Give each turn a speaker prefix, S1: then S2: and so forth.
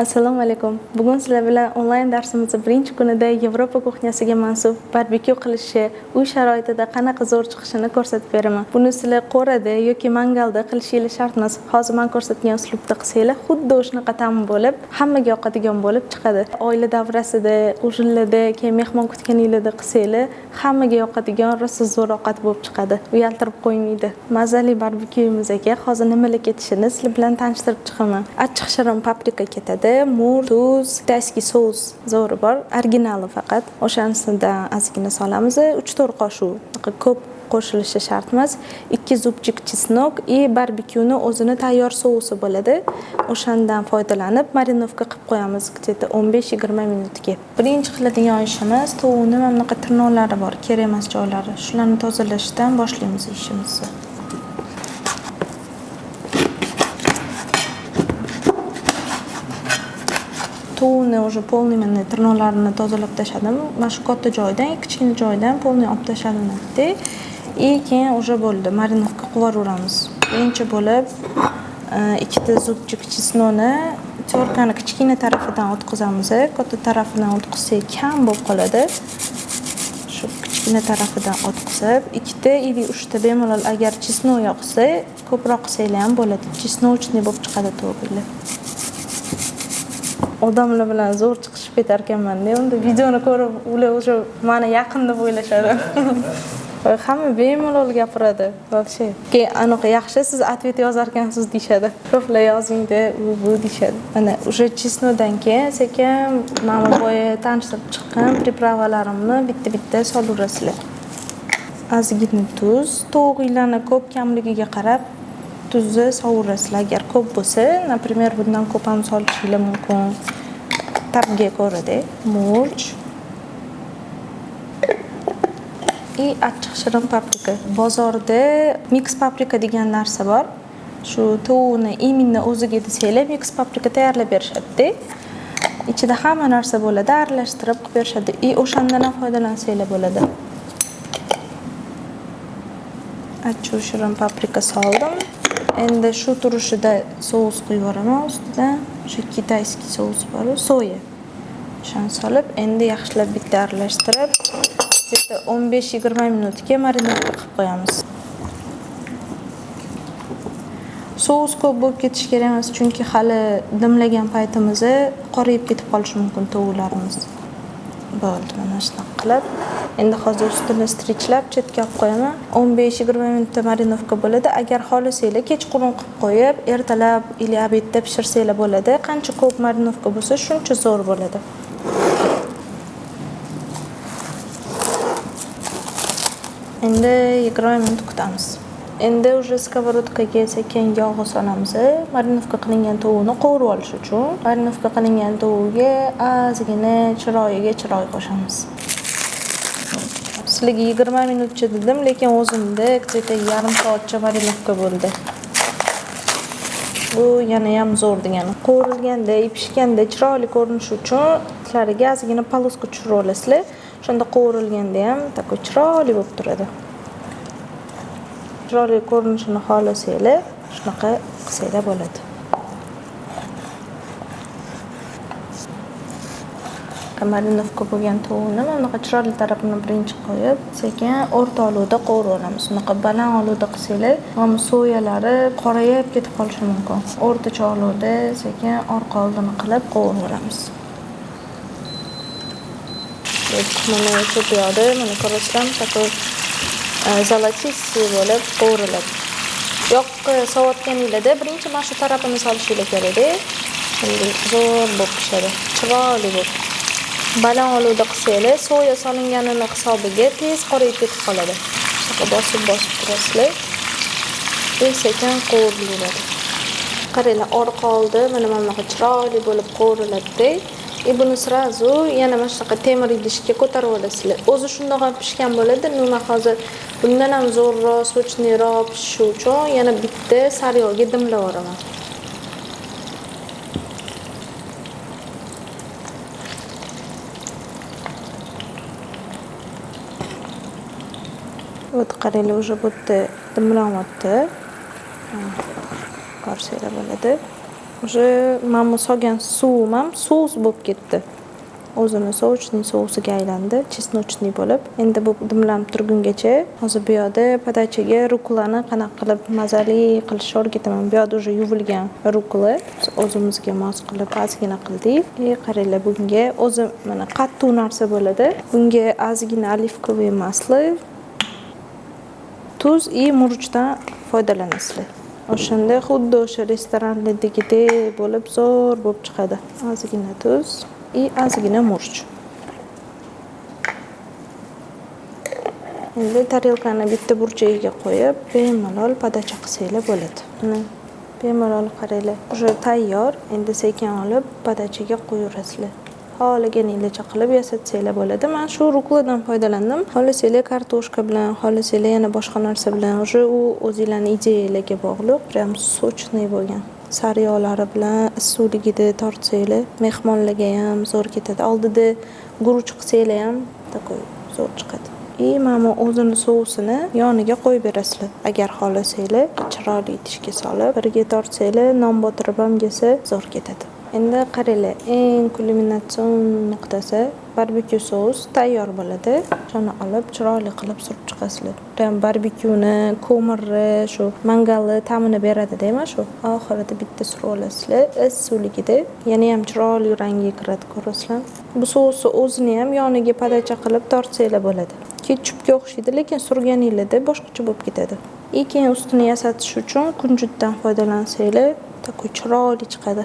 S1: Assalomu alaykum. Bugun sizlar bilan onlayn darsimizning birinchi kunida Yevropa kuxnyasiga mansub barbekyu qilishi, uy sharoitida qanaqa zo'r chiqishini ko'rsatib beraman. Buni sizlar qo'rada yoki mangalda qilishingiz shart emas. Hozir men ko'rsatgan uslubda qilsanglar, xuddi o'shanaqa ta'm bo'lib, hammaga yoqadigan bo'lib chiqadi. Oila davrasida, o'shanlarda, keyin mehmon kutganinglarda qilsanglar, hammaga yoqadigan rosa zo'r ovqat bo'lib chiqadi. Uyaltirib qo'ymaydi. Mazali barbekyuyimizga hozir nimalar ketishini sizlar bilan tanishtirib chiqaman. Achchiq shirin paprika ketadi. Mur, tuz, kitayskiy sous zo'ri bor, originali faqat. O'shanisidan ozgina solamiz. 3-4 qoshiq. Ko'p qo'shilishi shart emas. 2 zubchik chesnok и barbekyuni o'zini tayyor sousi bo'ladi. O'shandan foydalanib marinovka qilib qo'yamiz где-то 15-20 minutga. Birinchi qiladigan ishimiz tavuqni mana bunaqa tirnoqlari bor, kerak emas joylari. Shularni tozalashdan boshlaymiz ishimizni. Tavuqni уже полный mana tirnoqlarini tozalab tashladim. Mana shu katta joydan, kichkina joydan polniy olib tashladim. И keyin уже bo'ldi. Marinovka qilaveramiz. Birinchi bo'lib ikkita zubchik chesnokni terkani kichkina tarafidan o'tkazamiz. Katta tarafidan o'tkazsak kam bo'lib qoladi. Shu kichkina tarafidan o'tkazib, ikkita yoki uchta bemalol agar chesnok yoqsa, ko'proq qilsanglar ham bo'ladi. Chesnochniy bo'lib chiqadi to'g'ri. Odamlar bilan zo'r chiqishib ketar ekanman-da. Unda videoni ko'rib, ular o'sha meni yaqin deb o'ylashadi. Hamma bemalol gapiradi. Вообще. Keyin anaqa yaxshi siz atvet yozar ekansiz deyshadi. Ko'plar yozingda bu deyshadi. Mana o'sha chesnokdan keyin sekin mana boya tanishtirib chiqqan pripravalarimni bitta-bitta solaverasizlar. Ozgina tuz, tovuqlarni ko'p kamligiga qarab tuzni sovirasizlar. Agar ko'p bo'lsa, например, bundan ko'p ham solishingiz mumkin. Tabga ko'ra-da, murch и achchiq shirin paprika. Bozorda mix paprika degan narsa bor. Shu tavuqni imенно o'ziga desanglar mix paprika tayyorlab berishadi-da. Ichida hamma narsa bo'ladi, aralashtirib qilib berishadi. И o'shandan ham foydalansanglar bo'ladi. Achchiq shirin paprika soldim. Endi shu turishida sous quyib yuboraman ustidan. Shu kitayskiy sous bor, soya. Shuni solib, endi yaxshilab bitta aralashtirib, 15-20 minutga marinovka qilib qo'yamiz. Sous ko'p bo'lib ketish kerak emas, chunki hali dimlagan paytimizda qorayib ketib qolishi mumkin tovuqlarimiz. Bo'ldi, mana shunaqa qilib. Endi hozir ustini strichlab chetga olib qo'yaman. 15-20 minutda marinovka bo'ladi. Agar xohlasanglar kechqurun qilib qo'yib, ertalab yoki obedda pishirsanglar bo'ladi. Qancha ko'p marinovka bo'lsa, shuncha zo'r bo'ladi. Endi 20 minut kutamiz. Endi уже skоворodkaga sekin yog' solamiz. Marinovka qilingan tavuqni qovurib olish uchun marinovka qilingan tavuqga ozgina chiroyiga chiroy qo'shamiz. Sizlarga 20 minutcha dedim, lekin o'zimda где-то yarim soatcha marinovka bo'ldi. Bu yana ham zo'r degani. Qovurilganda, pishganda chiroyli ko'rinishi uchun itlariga ozgina poloska tushirib olasizlar. Shunda qovurilganda ham takoy chiroyli bo'lib turadi. Chiroyli ko'rinishini xohlasanglar, shunaqa qilsanglar bo'ladi. Marinovka bo'lgan tavuqni mana bunaqa chiroyli tarafini birinchi qo'yib, sekin o'rta oluvda qovuravamiz. Bunaqa baland oluvda qilsanglar, mana soyalari qorayib ketib qolishi mumkin. O'rtacha oluvda sekin orqa oldini qilib qovuravamiz. Mana shu yoqda mana ko'rsam takoy zolotistый bo'lib qovuriladi. Yoqqa sovutganinglarda birinchi mana shu tarafini solishingiz kerak-da. Endi zo'r bo'lib pishadi. Chiroyli bo'lib. Baland oluvda qilsanglar, soya solinganini hisobiga tez qorayib ketib qoladi. Shunga bosib turasizlar. Sekin qovuriladi. Qaranglar, orqa oldi mana bunaqa chiroyli bo'lib qovuriladi. Buni srazu yana mana shunaqa temir idishga ko'tarib olasizlar. O'zi shundoq ham pishgan bo'ladi. Nima hozir bundan ham zo'rroq, sochniroq pishishi uchun yana bitta sariyog'ga dimlab yuboraman. Вот qaranglar, уже bu yerda dimlanyapti. Ko'rsanglar bo'ladi. Уже mana solgan suvim ham sous bo'lib ketdi. O'zini sovuchning sousiga aylandi, chesnochniy bo'lib. Endi bu dimlanib turgungacha hozir bu yoqda podachaga rukolani qanaqa qilib mazali qilishni o'rgataman. Bu yoqda уже yuvilgan rukola o'zimizga mos qilib ozgina qildik. Qaranglar, bunga o'zi mana qattiq narsa bo'ladi. Bunga ozgina olivkoviy maslo, tuz va murchdan foydalanasizlar. O'shanda xuddi o'sha restoranlardagidek bo'lib zo'r bo'lib chiqadi. Ozgina tuz и ozgina murch. Endi tarelkani bitta burchagiga qo'yib, bemalol podacha qilsanglar bo'ladi. Mana bemalol qaranglar, уже tayyor. Endi sekin olib podachaga qo'yaverasizlar. Xohlaganingizcha qilib yasatsanglar bo'ladi. Men shu rukoladan foydalandim. Xohlasanglar kartoshka bilan, xohlasanglar yana boshqa narsa bilan, уже u o'zingizlarning ideyalarga bog'liq, прям sochniy bo'lgan. Sariyolari bilan issuvligida tortsanglar, mehmonlarga ham zo'r ketadi. Oldida guruch qilsanglar ham takoy zo'r chiqadi. Mana o'zini sousini yoniga qo'yib berasizlar. Agar xohlasanglar, chiroyli idishga solib, birga tortsanglar, non botirib ham yesa zo'r ketadi. Endi qaranglar, eng kulminatsion nuqtasi barbekyu sous tayyor bo'ladi. Shuni olib chiroyli qilib surib chiqasizlar. Barbekyuni, ko'mirni, shu mangalni ta'mini beradi-da, mana shu. Oxirida bitta surib olasizlar, issuvligida yana ham chiroyli rangi kiradi, ko'rasizlar. Bu sousni o'zini ham yoniga podacha qilib tortsanglar bo'ladi. Ketchupga o'xshaydi, lekin surganingizda boshqacha bo'lib ketadi. Keyin ustini yasatish uchun kunjutdan foydalansanglar, takoy chiroyli chiqadi.